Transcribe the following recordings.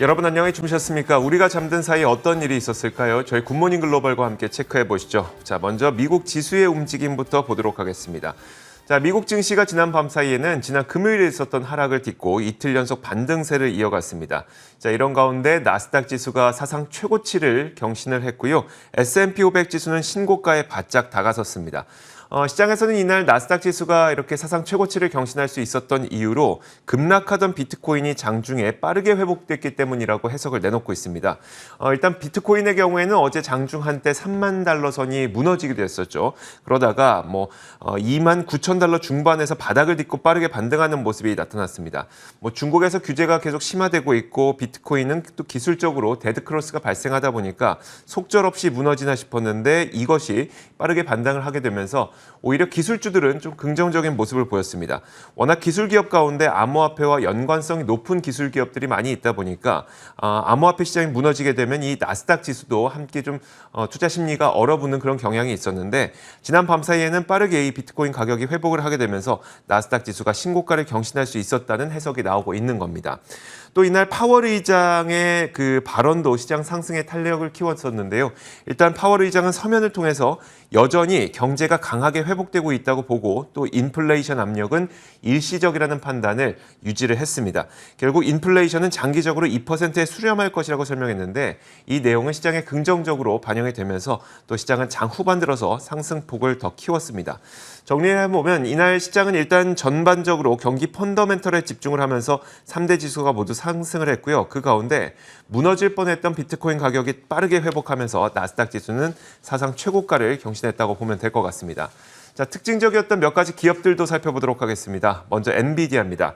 여러분 안녕히 주무셨습니까? 우리가 잠든 사이 어떤 일이 있었을까요? 저희 굿모닝 글로벌과 함께 체크해 보시죠. 자, 먼저 미국 지수의 움직임부터 보도록 하겠습니다. 자, 미국 증시가 지난 밤 사이에는 지난 금요일에 있었던 하락을 딛고 이틀 연속 반등세를 이어갔습니다. 자, 이런 가운데 나스닥 지수가 사상 최고치를 경신을 했고요. S&P 500 지수는 신고가에 바짝 다가섰습니다. 시장에서는 이날 나스닥 지수가 이렇게 사상 최고치를 경신할 수 있었던 이유로 급락하던 비트코인이 장중에 빠르게 회복됐기 때문이라고 해석을 내놓고 있습니다. 일단 비트코인의 경우에는 어제 장중 한때 3만 달러 선이 무너지기도 했었죠. 그러다가 2만 9천 달러 중반에서 바닥을 딛고 빠르게 반등하는 모습이 나타났습니다. 중국에서 규제가 계속 심화되고 있고 비트코인은 또 기술적으로 데드크로스가 발생하다 보니까 속절없이 무너지나 싶었는데 이것이 빠르게 반등을 하게 되면서 오히려 기술주들은 좀 긍정적인 모습을 보였습니다. 워낙 기술 기업 가운데 암호화폐와 연관성이 높은 기술 기업들이 많이 있다 보니까 암호화폐 시장이 무너지게 되면 이 나스닥 지수도 함께 좀 투자 심리가 얼어붙는 그런 경향이 있었는데 지난 밤 사이에는 빠르게 이 비트코인 가격이 회복을 하게 되면서 나스닥 지수가 신고가를 경신할 수 있었다는 해석이 나오고 있는 겁니다. 또 이날 파월 의장의 그 발언도 시장 상승에 탄력을 키웠었는데요. 일단 파월 의장은 서면을 통해서 여전히 경제가 강하게 회복되고 있다고 보고 또 인플레이션 압력은 일시적이라는 판단을 유지를 했습니다. 결국 인플레이션은 장기적으로 2%에 수렴할 것이라고 설명했는데 이 내용은 시장에 긍정적으로 반영이 되면서 또 시장은 장 후반 들어서 상승폭을 더 키웠습니다. 정리해보면 이날 시장은 일단 전반적으로 경기 펀더멘털에 집중을 하면서 3대 지수가 모두 상승을 했고요. 그 가운데 무너질 뻔했던 비트코인 가격이 빠르게 회복하면서 나스닥 지수는 사상 최고가를 경신했다고 보면 될 것 같습니다. 자, 특징적이었던 몇 가지 기업들도 살펴보도록 하겠습니다. 먼저 엔비디아입니다.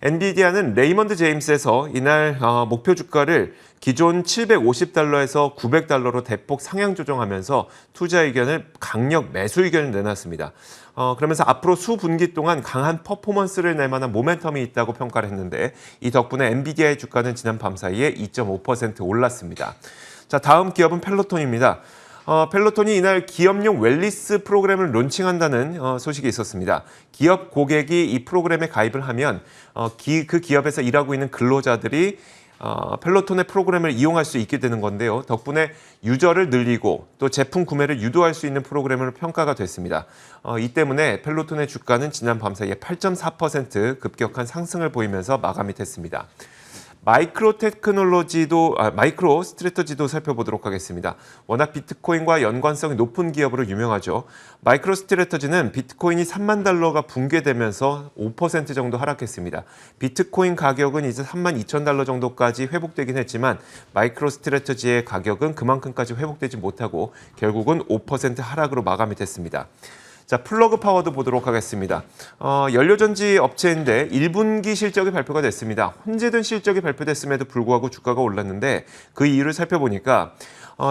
엔비디아는 레이먼드 제임스에서 이날 목표 주가를 기존 750달러에서 900달러로 대폭 상향 조정하면서 투자 의견을 강력 매수 의견을 내놨습니다. 그러면서 앞으로 수분기 동안 강한 퍼포먼스를 낼 만한 모멘텀이 있다고 평가를 했는데 이 덕분에 엔비디아의 주가는 지난 밤 사이에 2.5% 올랐습니다. 자, 다음 기업은 펠로톤입니다. 펠로톤이 이날 기업용 웰니스 프로그램을 론칭한다는 소식이 있었습니다. 기업 고객이 이 프로그램에 가입을 하면 그 기업에서 일하고 있는 근로자들이 펠로톤의 프로그램을 이용할 수 있게 되는 건데요. 덕분에 유저를 늘리고 또 제품 구매를 유도할 수 있는 프로그램으로 평가가 됐습니다. 이 때문에 펠로톤의 주가는 지난 밤 사이에 8.4% 급격한 상승을 보이면서 마감이 됐습니다. 마이크로 스트래터지도 살펴보도록 하겠습니다. 워낙 비트코인과 연관성이 높은 기업으로 유명하죠. 마이크로 스트래터지는 비트코인이 3만 달러가 붕괴되면서 5% 정도 하락했습니다. 비트코인 가격은 이제 3만 2천 달러 정도까지 회복되긴 했지만 마이크로 스트래터지의 가격은 그만큼까지 회복되지 못하고 결국은 5% 하락으로 마감이 됐습니다. 자, 플러그 파워도 보도록 하겠습니다. 연료전지 업체인데 1분기 실적이 발표가 됐습니다. 혼재된 실적이 발표됐음에도 불구하고 주가가 올랐는데 그 이유를 살펴보니까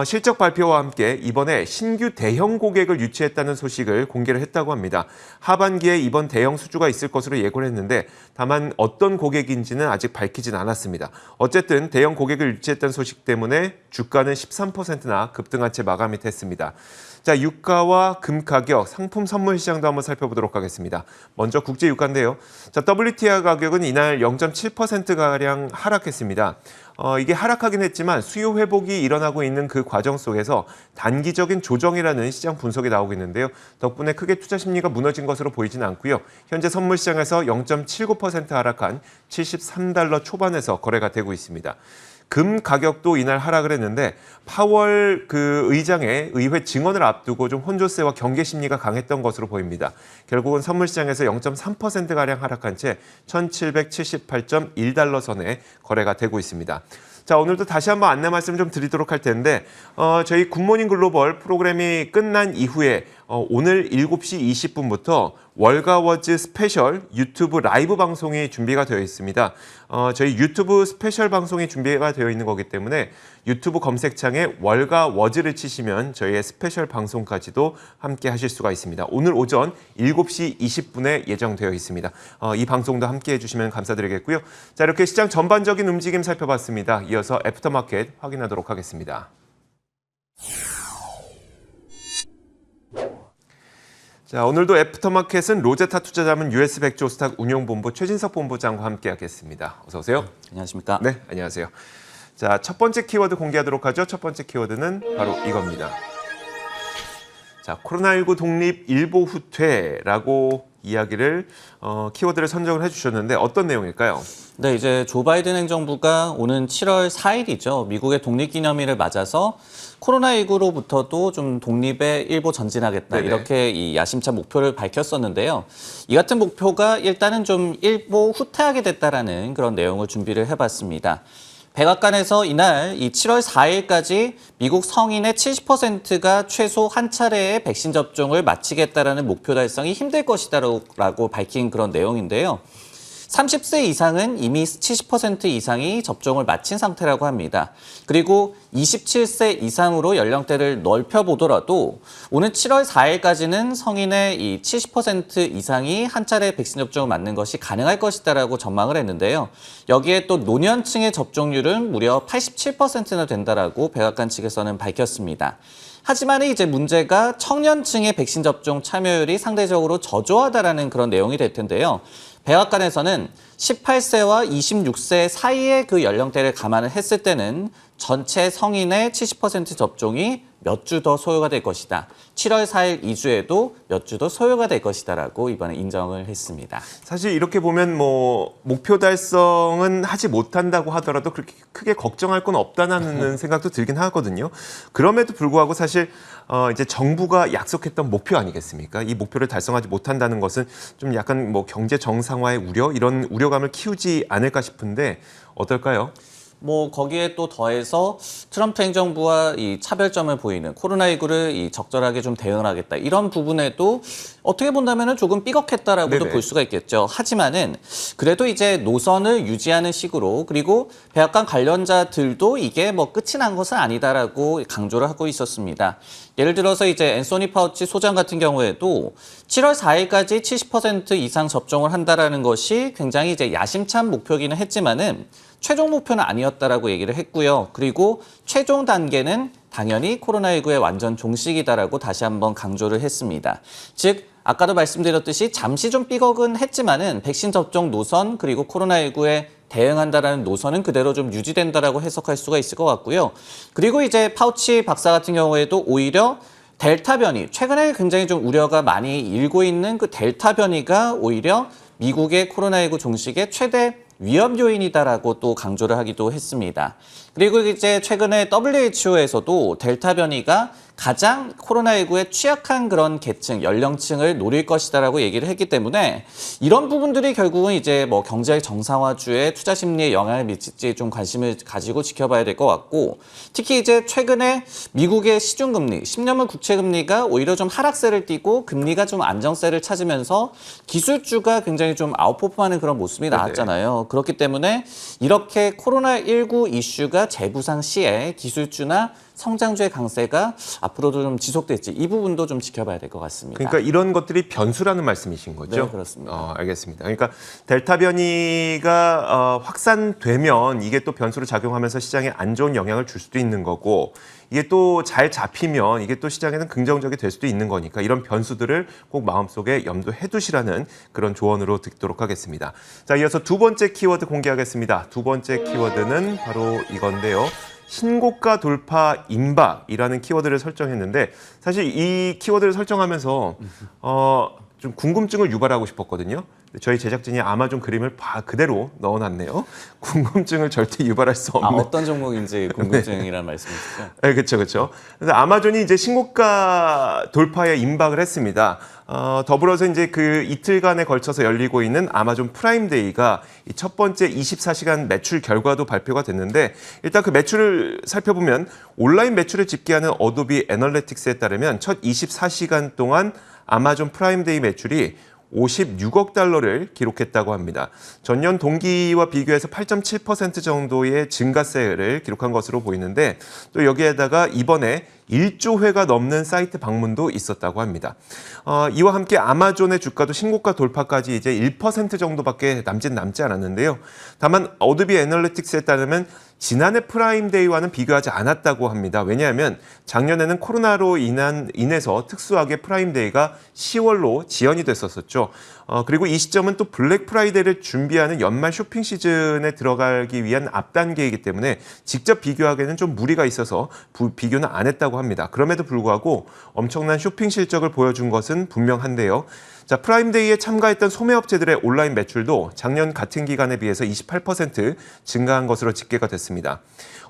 실적 발표와 함께 이번에 신규 대형 고객을 유치했다는 소식을 공개를 했다고 합니다. 하반기에 이번 대형 수주가 있을 것으로 예고를 했는데 다만 어떤 고객인지는 아직 밝히진 않았습니다. 어쨌든 대형 고객을 유치했다는 소식 때문에 주가는 13%나 급등한 채 마감이 됐습니다. 자, 유가와 금 가격, 상품 선물 시장도 한번 살펴보도록 하겠습니다. 먼저 국제 유가인데요. 자, WTI 가격은 이날 0.7%가량 하락했습니다. 이게 하락하긴 했지만 수요 회복이 일어나고 있는 그 과정 속에서 단기적인 조정이라는 시장 분석이 나오고 있는데요. 덕분에 크게 투자 심리가 무너진 것으로 보이진 않고요. 현재 선물 시장에서 0.79% 하락한 73달러 초반에서 거래가 되고 있습니다. 금 가격도 이날 하락을 했는데 파월 의장의 의회 증언을 앞두고 좀 혼조세와 경계 심리가 강했던 것으로 보입니다. 결국은 선물 시장에서 0.3%가량 하락한 채 1778.1달러 선에 거래가 되고 있습니다. 자, 오늘도 다시 한번 안내 말씀 좀 드리도록 할 텐데 저희 굿모닝 글로벌 프로그램이 끝난 이후에 오늘 7시 20분부터 월가워즈 스페셜 유튜브 라이브 방송이 준비가 되어 있습니다. 저희 유튜브 스페셜 방송이 준비가 되어 있는 거기 때문에 유튜브 검색창에 월가워즈를 치시면 저희의 스페셜 방송까지도 함께 하실 수가 있습니다. 오늘 오전 7시 20분에 예정되어 있습니다. 이 방송도 함께 해주시면 감사드리겠고요. 자, 이렇게 시장 전반적인 움직임 살펴봤습니다. 이어서 애프터마켓 확인하도록 하겠습니다. 자, 오늘도 애프터마켓은 로제타 투자자문 US 백조스탁 운용본부 최진석 본부장과 함께하겠습니다. 어서 오세요. 안녕하십니까? 네, 안녕하세요. 자, 첫 번째 키워드 공개하도록 하죠. 첫 번째 키워드는 바로 이겁니다. 자, 코로나19 독립 일보 후퇴라고 이야기를 키워드를 선정을 해주셨는데 어떤 내용일까요? 네, 이제 조 바이든 행정부가 오는 7월 4일이죠. 미국의 독립기념일을 맞아서 코로나19로부터도 좀 독립에 일보 전진하겠다. 네네. 이렇게 이 야심찬 목표를 밝혔었는데요. 이 같은 목표가 일단은 좀 일보 후퇴하게 됐다라는 그런 내용을 준비를 해봤습니다. 백악관에서 이날 이 7월 4일까지 미국 성인의 70%가 최소 한 차례의 백신 접종을 마치겠다라는 목표 달성이 힘들 것이다라고 밝힌 그런 내용인데요. 30세 이상은 이미 70% 이상이 접종을 마친 상태라고 합니다. 그리고 27세 이상으로 연령대를 넓혀보더라도 오는 7월 4일까지는 성인의 이 70% 이상이 한 차례 백신 접종을 맞는 것이 가능할 것이다라고 전망을 했는데요. 여기에 또 노년층의 접종률은 무려 87%나 된다라고 백악관 측에서는 밝혔습니다. 하지만 이제 문제가 청년층의 백신 접종 참여율이 상대적으로 저조하다라는 그런 내용이 될 텐데요. 백악관에서는 18세와 26세 사이의 그 연령대를 감안을 했을 때는 전체 성인의 70% 접종이 몇 주 더 소요가 될 것이다. 7월 4일 이주에도 몇 주 더 소요가 될 것이다라고 이번에 인정을 했습니다. 사실 이렇게 보면 뭐 목표 달성은 하지 못한다고 하더라도 그렇게 크게 걱정할 건 없다는 생각도 들긴 하거든요. 그럼에도 불구하고 사실 이제 정부가 약속했던 목표 아니겠습니까? 이 목표를 달성하지 못한다는 것은 좀 약간 뭐 경제 정상화의 우려 이런 우려감을 키우지 않을까 싶은데 어떨까요? 뭐 거기에 또 더해서 트럼프 행정부와 이 차별점을 보이는 코로나19를 이 적절하게 좀 대응하겠다 이런 부분에도 어떻게 본다면은 조금 삐걱했다라고도 네네. 볼 수가 있겠죠. 하지만은 그래도 이제 노선을 유지하는 식으로 그리고 백악관 관련자들도 이게 뭐 끝이 난 것은 아니다라고 강조를 하고 있었습니다. 예를 들어서 이제 앤소니 파우치 소장 같은 경우에도 7월 4일까지 70% 이상 접종을 한다라는 것이 굉장히 이제 야심찬 목표기는 했지만은 최종 목표는 아니었다라고 얘기를 했고요. 그리고 최종 단계는 당연히 코로나19의 완전 종식이다라고 다시 한번 강조를 했습니다. 즉 아까도 말씀드렸듯이 잠시 좀 삐걱은 했지만은 백신 접종 노선 그리고 코로나19에 대응한다라는 노선은 그대로 좀 유지된다라고 해석할 수가 있을 것 같고요. 그리고 이제 파우치 박사 같은 경우에도 오히려 델타 변이, 최근에 굉장히 좀 우려가 많이 일고 있는 그 델타 변이가 오히려 미국의 코로나19 종식의 최대 위험 요인이다라고 또 강조를 하기도 했습니다. 그리고 이제 최근에 WHO에서도 델타 변이가 가장 코로나19에 취약한 그런 계층, 연령층을 노릴 것이다라고 얘기를 했기 때문에 이런 부분들이 결국은 이제 뭐 경제 정상화주의 투자 심리에 영향을 미칠지 좀 관심을 가지고 지켜봐야 될 것 같고 특히 이제 최근에 미국의 시중금리, 10년물 국채금리가 오히려 좀 하락세를 띠고 금리가 좀 안정세를 찾으면서 기술주가 굉장히 좀 아웃퍼폼하는 그런 모습이 나왔잖아요. 그렇기 때문에 이렇게 코로나19 이슈가 재부상 시에 기술주나 성장주의 강세가 앞으로도 좀 지속될지 이 부분도 좀 지켜봐야 될 것 같습니다. 그러니까 이런 것들이 변수라는 말씀이신 거죠? 네, 그렇습니다. 알겠습니다. 그러니까 델타 변이가 확산되면 이게 또 변수로 작용하면서 시장에 안 좋은 영향을 줄 수도 있는 거고 이게 또 잘 잡히면 이게 또 시장에는 긍정적이 될 수도 있는 거니까 이런 변수들을 꼭 마음속에 염두해 두시라는 그런 조언으로 듣도록 하겠습니다. 자, 이어서 두 번째 키워드 공개하겠습니다. 두 번째 키워드는 바로 이건데요. 신고가 돌파 임박이라는 키워드를 설정했는데 사실 이 키워드를 설정하면서 좀 궁금증을 유발하고 싶었거든요. 저희 제작진이 아마존 그림을 그대로 넣어놨네요. 궁금증을 절대 유발할 수 없는. 어떤 종목인지 궁금증이라는 말씀이시죠? 네, 그렇죠, 그렇죠. 그래서 아마존이 이제 신고가 돌파에 임박을 했습니다. 더불어서 이제 그 이틀간에 걸쳐서 열리고 있는 아마존 프라임데이가 이 첫 번째 24시간 매출 결과도 발표가 됐는데 일단 그 매출을 살펴보면 온라인 매출을 집계하는 어도비 애널리틱스에 따르면 첫 24시간 동안 아마존 프라임데이 매출이 56억 달러를 기록했다고 합니다. 전년 동기와 비교해서 8.7% 정도의 증가세를 기록한 것으로 보이는데 또 여기에다가 이번에 1조 회가 넘는 사이트 방문도 있었다고 합니다. 이와 함께 아마존의 주가도 신고가 돌파까지 이제 1% 정도밖에 남지 않았는데요. 다만 어도비 애널리틱스에 따르면 지난해 프라임데이와는 비교하지 않았다고 합니다. 왜냐하면 작년에는 코로나로 인해서 특수하게 프라임데이가 10월로 지연이 됐었죠. 그리고 이 시점은 또 블랙 프라이데이를 준비하는 연말 쇼핑 시즌에 들어가기 위한 앞단계이기 때문에 직접 비교하기에는 좀 무리가 있어서 비교는 안 했다고 합니다. 그럼에도 불구하고 엄청난 쇼핑 실적을 보여준 것은 분명한데요. 자, 프라임데이에 참가했던 소매업체들의 온라인 매출도 작년 같은 기간에 비해서 28% 증가한 것으로 집계가 됐습니다.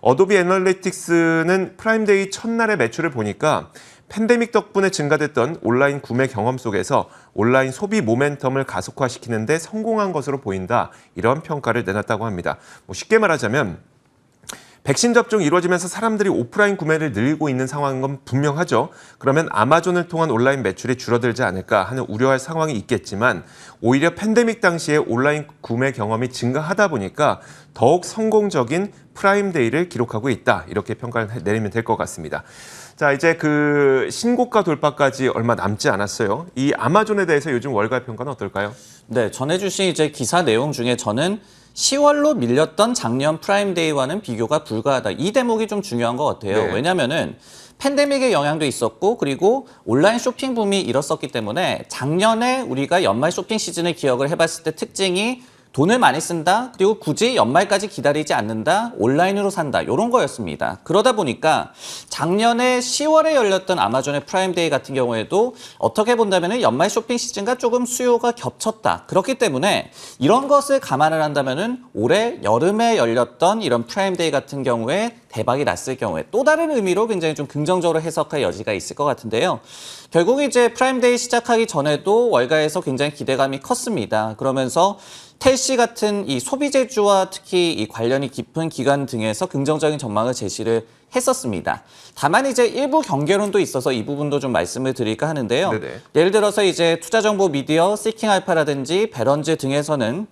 어도비 애널리틱스는 프라임데이 첫날의 매출을 보니까 팬데믹 덕분에 증가됐던 온라인 구매 경험 속에서 온라인 소비 모멘텀을 가속화시키는 데 성공한 것으로 보인다. 이런 평가를 내놨다고 합니다. 쉽게 말하자면 백신 접종이 이루어지면서 사람들이 오프라인 구매를 늘리고 있는 상황인 건 분명하죠. 그러면 아마존을 통한 온라인 매출이 줄어들지 않을까 하는 우려할 상황이 있겠지만 오히려 팬데믹 당시에 온라인 구매 경험이 증가하다 보니까 더욱 성공적인 프라임데이를 기록하고 있다. 이렇게 평가를 내리면 될 것 같습니다. 자, 이제 그 신고가 돌파까지 얼마 남지 않았어요. 이 아마존에 대해서 요즘 월가 평가는 어떨까요? 네, 전해주신 이제 기사 내용 중에 저는 10월로 밀렸던 작년 프라임데이와는 비교가 불가하다. 이 대목이 좀 중요한 것 같아요. 네. 왜냐면은 팬데믹의 영향도 있었고 그리고 온라인 쇼핑 붐이 일었었기 때문에 작년에 우리가 연말 쇼핑 시즌을 기억을 해봤을 때 특징이 돈을 많이 쓴다. 그리고 굳이 연말까지 기다리지 않는다. 온라인으로 산다. 이런 거였습니다. 그러다 보니까 작년에 10월에 열렸던 아마존의 프라임데이 같은 경우에도 어떻게 본다면 연말 쇼핑 시즌과 조금 수요가 겹쳤다. 그렇기 때문에 이런 것을 감안을 한다면 올해 여름에 열렸던 이런 프라임데이 같은 경우에 대박이 났을 경우에 또 다른 의미로 굉장히 좀 긍정적으로 해석할 여지가 있을 것 같은데요. 결국 이제 프라임데이 시작하기 전에도 월가에서 굉장히 기대감이 컸습니다. 그러면서 텔시 같은 이 소비재주와 특히 이 관련이 깊은 기관 등에서 긍정적인 전망을 제시를 했었습니다. 다만 이제 일부 경계론도 있어서 이 부분도 좀 말씀을 드릴까 하는데요. 네네. 예를 들어서 이제 투자정보 미디어 시킹알파라든지 베런즈 등에서는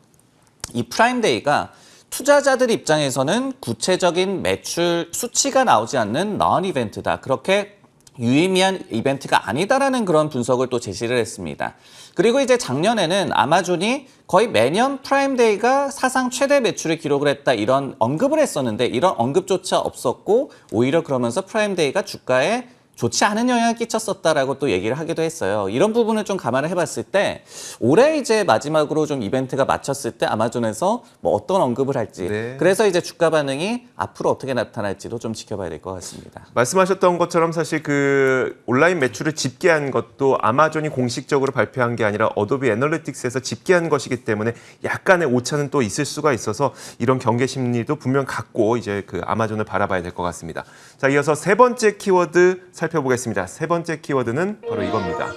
이 프라임데이가 투자자들 입장에서는 구체적인 매출 수치가 나오지 않는 non 이벤트다. 그렇게 유의미한 이벤트가 아니다라는 그런 분석을 또 제시를 했습니다. 그리고 이제 작년에는 아마존이 거의 매년 프라임데이가 사상 최대 매출을 기록을 했다 이런 언급을 했었는데 이런 언급조차 없었고 오히려 그러면서 프라임데이가 주가에 좋지 않은 영향을 끼쳤었다라고 또 얘기를 하기도 했어요. 이런 부분을 좀 감안을 해봤을 때 올해 이제 마지막으로 좀 이벤트가 마쳤을 때 아마존에서 뭐 어떤 언급을 할지 네. 그래서 이제 주가 반응이 앞으로 어떻게 나타날지도 좀 지켜봐야 될 것 같습니다. 말씀하셨던 것처럼 사실 그 온라인 매출을 집계한 것도 아마존이 공식적으로 발표한 게 아니라 어도비 애널리틱스에서 집계한 것이기 때문에 약간의 오차는 또 있을 수가 있어서 이런 경계 심리도 분명 갖고 이제 그 아마존을 바라봐야 될 것 같습니다. 자, 이어서 세 번째 키워드 살펴보겠습니다. 세 번째 키워드는 바로 이겁니다.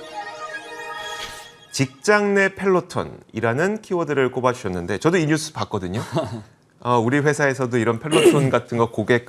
직장 내 펠로톤이라는 키워드를 꼽아주셨는데 저도 이 뉴스 봤거든요. 우리 회사에서도 이런 펠로톤 같은 거 고객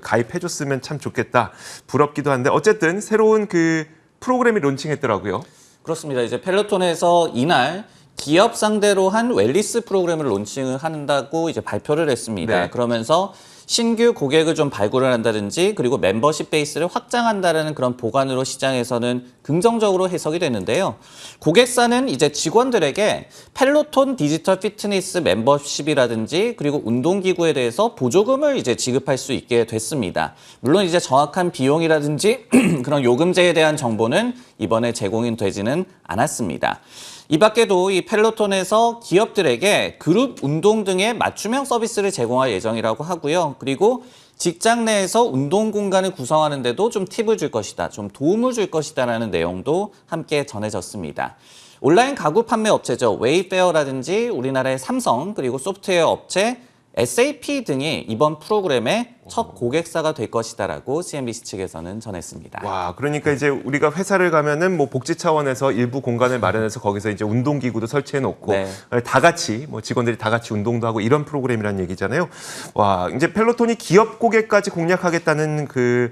가입해줬으면 참 좋겠다. 부럽기도 한데 어쨌든 새로운 그 프로그램이 론칭했더라고요. 그렇습니다. 이제 펠로톤에서 이날 기업 상대로 한 웰리스 프로그램을 론칭을 한다고 이제 발표를 했습니다. 네. 그러면서 신규 고객을 좀 발굴을 한다든지 그리고 멤버십 베이스를 확장한다라는 그런 보관으로 시장에서는 긍정적으로 해석이 됐는데요. 고객사는 이제 직원들에게 펠로톤 디지털 피트니스 멤버십이라든지 그리고 운동기구에 대해서 보조금을 이제 지급할 수 있게 됐습니다. 물론 이제 정확한 비용이라든지 그런 요금제에 대한 정보는 이번에 제공이 되지는 않았습니다. 이 밖에도 이 펠로톤에서 기업들에게 그룹 운동 등의 맞춤형 서비스를 제공할 예정이라고 하고요. 그리고 직장 내에서 운동 공간을 구성하는 데도 좀 팁을 줄 것이다. 좀 도움을 줄 것이다라는 내용도 함께 전해졌습니다. 온라인 가구 판매 업체죠. 웨이페어라든지 우리나라의 삼성 그리고 소프트웨어 업체 SAP 등이 이번 프로그램의 첫 고객사가 될 것이다라고 CNBC 측에서는 전했습니다. 와, 그러니까 이제 우리가 회사를 가면은 뭐 복지 차원에서 일부 공간을 마련해서 거기서 이제 운동기구도 설치해 놓고 네. 다 같이 뭐 직원들이 다 같이 운동도 하고 이런 프로그램이라는 얘기잖아요. 와, 이제 펠로톤이 기업 고객까지 공략하겠다는 그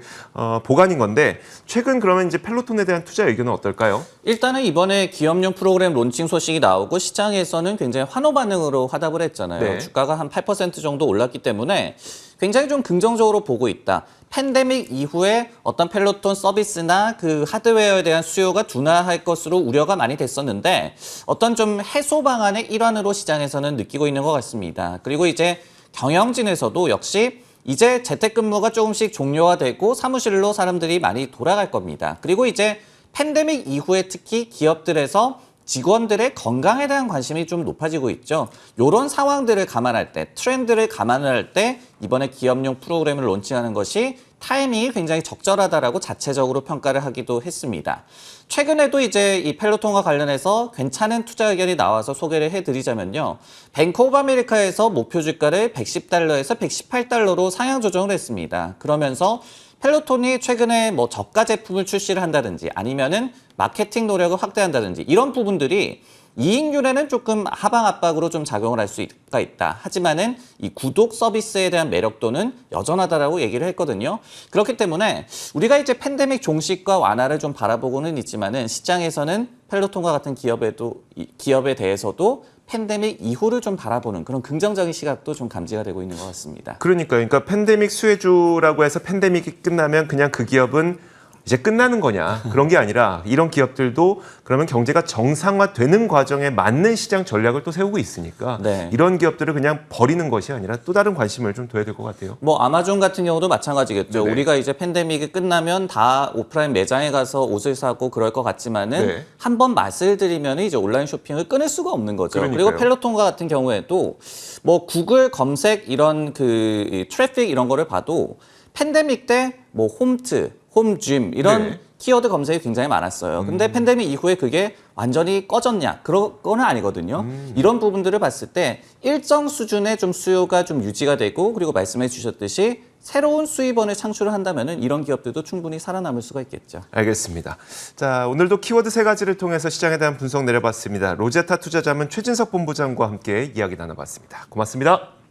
보관인 건데 최근 그러면 이제 펠로톤에 대한 투자 의견은 어떨까요? 일단은 이번에 기업용 프로그램 론칭 소식이 나오고 시장에서는 굉장히 환호 반응으로 화답을 했잖아요. 네. 주가가 한 8% 정도 올랐기 때문에 굉장히 좀 긍정적으로 보고 있다. 팬데믹 이후에 어떤 펠로톤 서비스나 그 하드웨어에 대한 수요가 둔화할 것으로 우려가 많이 됐었는데 어떤 좀 해소 방안의 일환으로 시장에서는 느끼고 있는 것 같습니다. 그리고 이제 경영진에서도 역시 이제 재택근무가 조금씩 종료가 되고 사무실로 사람들이 많이 돌아갈 겁니다. 그리고 이제 팬데믹 이후에 특히 기업들에서 직원들의 건강에 대한 관심이 좀 높아지고 있죠. 이런 상황들을 감안할 때, 트렌드를 감안할 때 이번에 기업용 프로그램을 론칭하는 것이 타이밍이 굉장히 적절하다라고 자체적으로 평가를 하기도 했습니다. 최근에도 이제 이 펠로톤과 관련해서 괜찮은 투자 의견이 나와서 소개를 해드리자면요. 뱅크 오브 아메리카에서 목표 주가를 110달러에서 118달러로 상향 조정을 했습니다. 그러면서 펠로톤이 최근에 뭐 저가 제품을 출시를 한다든지 아니면은 마케팅 노력을 확대한다든지 이런 부분들이 이익률에는 조금 하방 압박으로 좀 작용을 할 수가 있다. 하지만은 이 구독 서비스에 대한 매력도는 여전하다라고 얘기를 했거든요. 그렇기 때문에 우리가 이제 팬데믹 종식과 완화를 좀 바라보고는 있지만은 시장에서는 펠로톤과 같은 기업에 대해서도 팬데믹 이후를 좀 바라보는 그런 긍정적인 시각도 좀 감지가 되고 있는 것 같습니다. 그러니까 팬데믹 수혜주라고 해서 팬데믹이 끝나면 그냥 그 기업은 이제 끝나는 거냐 그런 게 아니라 이런 기업들도 그러면 경제가 정상화되는 과정에 맞는 시장 전략을 또 세우고 있으니까 네. 이런 기업들을 그냥 버리는 것이 아니라 또 다른 관심을 좀 둬야 될 것 같아요. 뭐 아마존 같은 경우도 마찬가지겠죠. 네네. 우리가 이제 팬데믹이 끝나면 다 오프라인 매장에 가서 옷을 사고 그럴 것 같지만은 네. 한번 맛을 들이면 이제 온라인 쇼핑을 끊을 수가 없는 거죠. 그러니까요. 그리고 펠로톤과 같은 경우에도 뭐 구글 검색 이런 그 트래픽 이런 거를 봐도 팬데믹 때 뭐 홈트, 홈짐 이런 네. 키워드 검색이 굉장히 많았어요. 근데 팬데믹 이후에 그게 완전히 꺼졌냐? 그런 건 아니거든요. 이런 부분들을 봤을 때 일정 수준의 좀 수요가 좀 유지가 되고 그리고 말씀해 주셨듯이 새로운 수입원을 창출을 한다면은 이런 기업들도 충분히 살아남을 수가 있겠죠. 알겠습니다. 자, 오늘도 키워드 3가지를 통해서 시장에 대한 분석 내려봤습니다. 로제타 투자자문 최진석 본부장과 함께 이야기 나눠봤습니다. 고맙습니다.